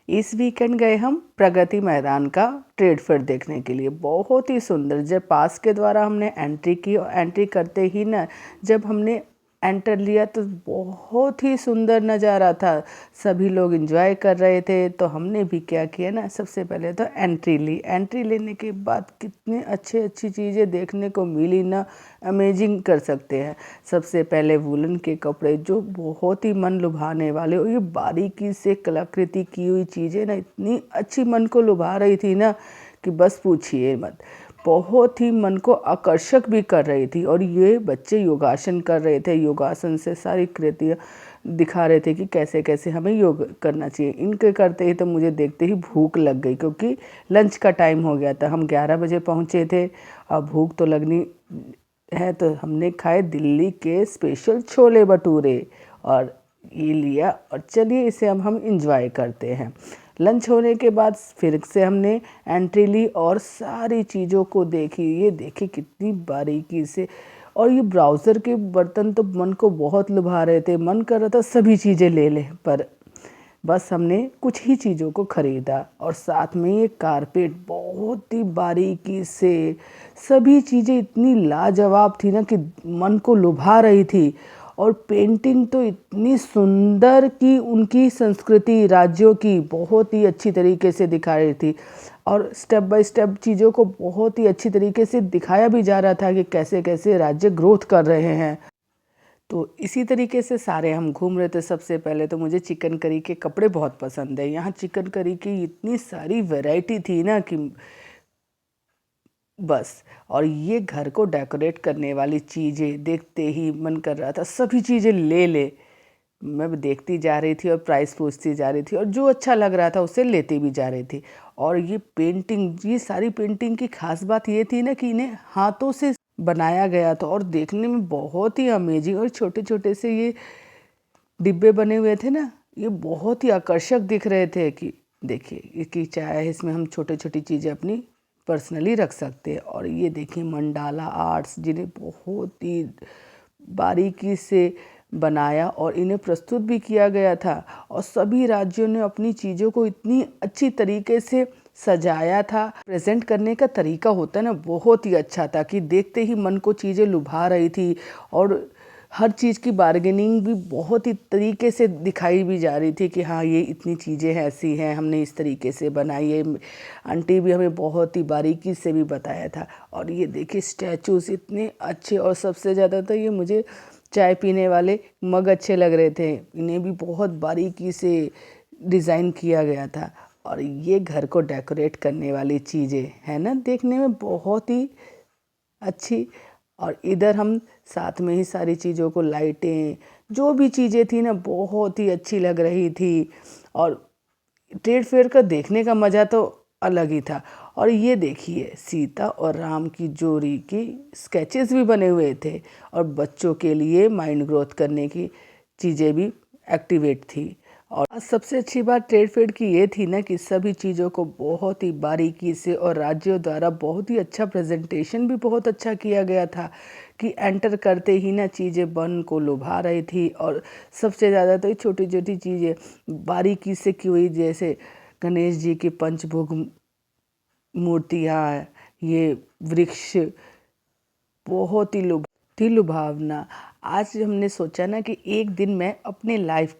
इस वीकेंड गए हम प्रगति मैदान का ट्रेड फेयर देखने के लिए। बहुत ही सुंदर। जब पास के द्वारा हमने एंट्री की और एंट्री करते ही ना जब हमने एंटर लिया तो बहुत ही सुंदर नज़ारा था। सभी लोग एंजॉय कर रहे थे तो हमने भी क्या किया ना, सबसे पहले तो एंट्री ली। एंट्री लेने के बाद कितनी अच्छी चीज़ें देखने को मिली ना, अमेजिंग कर सकते हैं। सबसे पहले वुलन के कपड़े जो बहुत ही मन लुभाने वाले, और ये बारीकी से कलाकृति की हुई चीज़ें ना इतनी अच्छी मन को लुभा रही थी ना कि बस पूछिए मत। बहुत ही मन को आकर्षक भी कर रही थी। और ये बच्चे योगासन कर रहे थे, योगासन से सारी कृतियाँ दिखा रहे थे कि कैसे कैसे हमें योग करना चाहिए। इनके करते ही तो मुझे देखते ही भूख लग गई, क्योंकि लंच का टाइम हो गया था। हम 11 बजे पहुँचे थे, अब भूख तो लगनी है। तो हमने खाए दिल्ली के स्पेशल छोले भटूरे और ये लिया, और चलिए इसे अब हम इंजॉय करते हैं। लंच होने के बाद फिर से हमने एंट्री ली और सारी चीज़ों को देखी। ये देखी कितनी बारीकी से, और ये ब्राउज़र के बर्तन तो मन को बहुत लुभा रहे थे। मन कर रहा था सभी चीज़ें ले लें, पर बस हमने कुछ ही चीज़ों को ख़रीदा। और साथ में ये कारपेट बहुत ही बारीकी से, सभी चीज़ें इतनी लाजवाब थी ना कि मन को लुभा रही थी। और पेंटिंग तो इतनी सुंदर कि उनकी संस्कृति राज्यों की बहुत ही अच्छी तरीके से दिखा रही थी। और स्टेप बाय स्टेप चीज़ों को बहुत ही अच्छी तरीके से दिखाया भी जा रहा था कि कैसे कैसे राज्य ग्रोथ कर रहे हैं। तो इसी तरीके से सारे हम घूम रहे थे। सबसे पहले तो मुझे चिकन करी के कपड़े बहुत पसंद है। यहाँ चिकन करी की इतनी सारी वैरायटी थी ना कि बस। और ये घर को डेकोरेट करने वाली चीज़ें देखते ही मन कर रहा था सभी चीज़ें ले ले। मैं देखती जा रही थी और प्राइस पूछती जा रही थी, और जो अच्छा लग रहा था उसे लेती भी जा रही थी। और ये पेंटिंग, ये सारी पेंटिंग की खास बात ये थी ना कि इन्हें हाथों से बनाया गया था और देखने में बहुत ही अमेजिंग। और छोटे छोटे से ये डिब्बे बने हुए थे ना, ये बहुत ही आकर्षक दिख रहे थे कि देखिए इसकी चाय है, इसमें हम छोटी छोटी चीज़ें अपनी पर्सनली रख सकते हैं। और ये देखिए मंडाला आर्ट्स, जिन्हें बहुत ही बारीकी से बनाया और इन्हें प्रस्तुत भी किया गया था। और सभी राज्यों ने अपनी चीज़ों को इतनी अच्छी तरीके से सजाया था। प्रेजेंट करने का तरीका होता है ना, बहुत ही अच्छा था कि देखते ही मन को चीज़ें लुभा रही थी। और हर चीज़ की बार्गेनिंग भी बहुत ही तरीके से दिखाई भी जा रही थी कि हाँ ये इतनी चीज़ें ऐसी हैं, हमने इस तरीके से बनाई है। आंटी भी हमें बहुत ही बारीकी से भी बताया था। और ये देखिए स्टैचूज़ इतने अच्छे, और सबसे ज़्यादा तो ये मुझे चाय पीने वाले मग अच्छे लग रहे थे। इन्हें भी बहुत बारीकी से डिज़ाइन किया गया था। और ये घर को डेकोरेट करने वाली चीज़ें है ना, देखने में बहुत ही अच्छी। और इधर हम साथ में ही सारी चीज़ों को, लाइटें जो भी चीज़ें थी ना बहुत ही अच्छी लग रही थी। और ट्रेड फेयर का देखने का मज़ा तो अलग ही था। और ये देखिए सीता और राम की जोड़ी की स्केचेस भी बने हुए थे, और बच्चों के लिए माइंड ग्रोथ करने की चीज़ें भी एक्टिवेट थी। और सबसे अच्छी बात ट्रेड फेयर की ये थी ना कि सभी चीज़ों को बहुत ही बारीकी से और राज्यों द्वारा बहुत ही अच्छा प्रेजेंटेशन भी बहुत अच्छा किया गया था कि एंटर करते ही ना चीज़ें मन को लुभा रही थी। और सबसे ज़्यादा तो छोटी छोटी चीज़ें बारीकी से की हुई, जैसे गणेश जी की पंचभुग मूर्तियाँ, ये वृक्ष बहुत ही लुभावना। आज हमने सोचा ना कि एक दिन मैं अपने लाइफ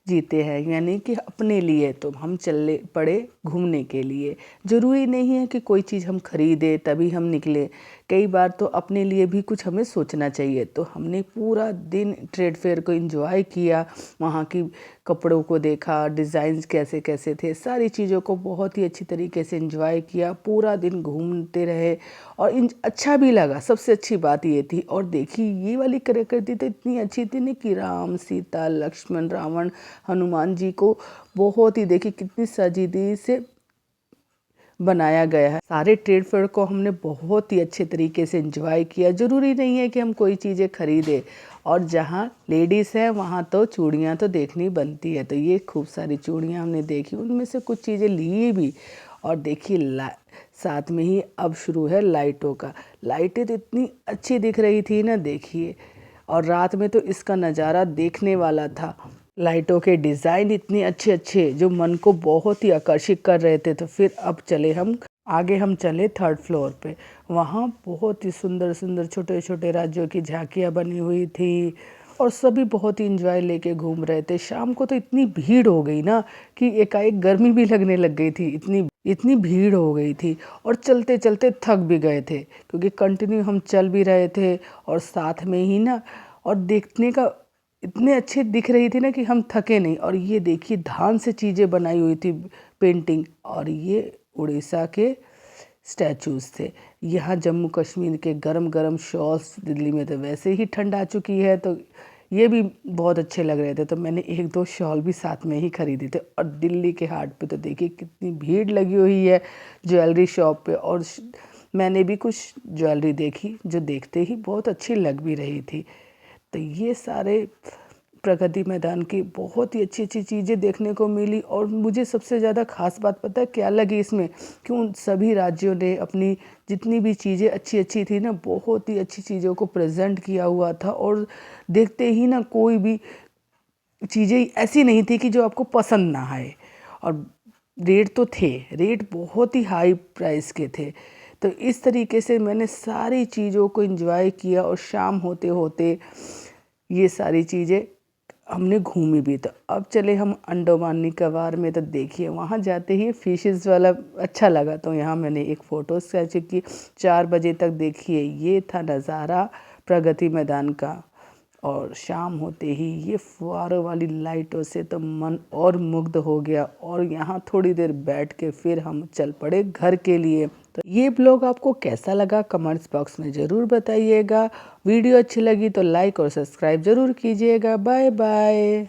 जीते हैं, यानी कि अपने लिए तो हम चले पड़े घूमने के लिए। ज़रूरी नहीं है कि कोई चीज़ हम खरीदें तभी हम निकले। कई बार तो अपने लिए भी कुछ हमें सोचना चाहिए। तो हमने पूरा दिन ट्रेड फेयर को एंजॉय किया, वहाँ की कपड़ों को देखा, डिज़ाइंस कैसे कैसे थे, सारी चीज़ों को बहुत ही अच्छी तरीके से एंजॉय किया। पूरा दिन घूमते रहे और अच्छा भी लगा। सबसे अच्छी बात ये थी। और देखिए ये वाली कलाकृति तो इतनी अच्छी थी ना कि राम, सीता, लक्ष्मण, रावण, हनुमान जी को बहुत ही, देखिए कितनी सजीदी से बनाया गया है। सारे ट्रेड फेयर को हमने बहुत ही अच्छे तरीके से एंजॉय किया। ज़रूरी नहीं है कि हम कोई चीज़ें खरीदें। और जहाँ लेडीज़ हैं वहाँ तो चूड़ियाँ तो देखनी बनती है। तो ये खूब सारी चूड़ियाँ हमने देखी, उनमें से कुछ चीज़ें ली भी। और देखिए साथ में ही अब शुरू है लाइटों का। लाइटें तो इतनी अच्छी दिख रही थी ना, देखिए। और रात में तो इसका नज़ारा देखने वाला था। लाइटों के डिज़ाइन इतने अच्छे अच्छे जो मन को बहुत ही आकर्षित कर रहे थे। तो फिर अब चले हम आगे, हम चले थर्ड फ्लोर पे। वहाँ बहुत ही सुंदर सुंदर छोटे छोटे राज्यों की झांकियाँ बनी हुई थी और सभी बहुत ही इंजॉय लेके घूम रहे थे। शाम को तो इतनी भीड़ हो गई ना कि एकाएक गर्मी भी लगने लग गई थी, इतनी इतनी भीड़ हो गई थी। और चलते चलते थक भी गए थे क्योंकि कंटिन्यू हम चल भी रहे थे और साथ में ही ना, और देखने का इतने अच्छे दिख रही थी ना कि हम थके नहीं। और ये देखिए धान से चीज़ें बनाई हुई थी, पेंटिंग, और ये उड़ीसा के स्टैचूज़ थे। यहाँ जम्मू कश्मीर के गरम गरम शॉल्स, दिल्ली में तो वैसे ही ठंड आ चुकी है, तो ये भी बहुत अच्छे लग रहे थे। तो मैंने एक दो शॉल भी साथ में ही खरीदे थे। और दिल्ली के हाट पे तो देखिए कितनी भीड़ लगी हुई है ज्वेलरी शॉप पे। और मैंने भी कुछ ज्वेलरी देखी जो देखते ही बहुत अच्छी लग भी रही थी। तो ये सारे प्रगति मैदान की बहुत ही अच्छी अच्छी चीज़ें देखने को मिली। और मुझे सबसे ज़्यादा खास बात पता है क्या लगी इसमें, कि उन सभी राज्यों ने अपनी जितनी भी चीज़ें अच्छी अच्छी थी ना, बहुत ही अच्छी चीज़ों को प्रेजेंट किया हुआ था। और देखते ही ना कोई भी चीज़ें ऐसी नहीं थी कि जो आपको पसंद ना आए। और रेट तो थे, रेट बहुत ही हाई प्राइस के थे। तो इस तरीके से मैंने सारी चीज़ों को एंजॉय किया और शाम होते होते ये सारी चीज़ें हमने घूमी भी। तो अब चले हम अंडमान निकोबार में। तो देखिए वहाँ जाते ही फिशेस वाला अच्छा लगा, तो यहाँ मैंने एक फ़ोटो स्केच की। 4 बजे तक देखिए ये था नज़ारा प्रगति मैदान का। और शाम होते ही ये फुहारों वाली लाइटों से तो मन और मुग्ध हो गया। और यहाँ थोड़ी देर बैठ के फिर हम चल पड़े घर के लिए। तो ये ब्लॉग आपको कैसा लगा कमेंट्स बॉक्स में ज़रूर बताइएगा। वीडियो अच्छी लगी तो लाइक और सब्सक्राइब ज़रूर कीजिएगा। Bye bye.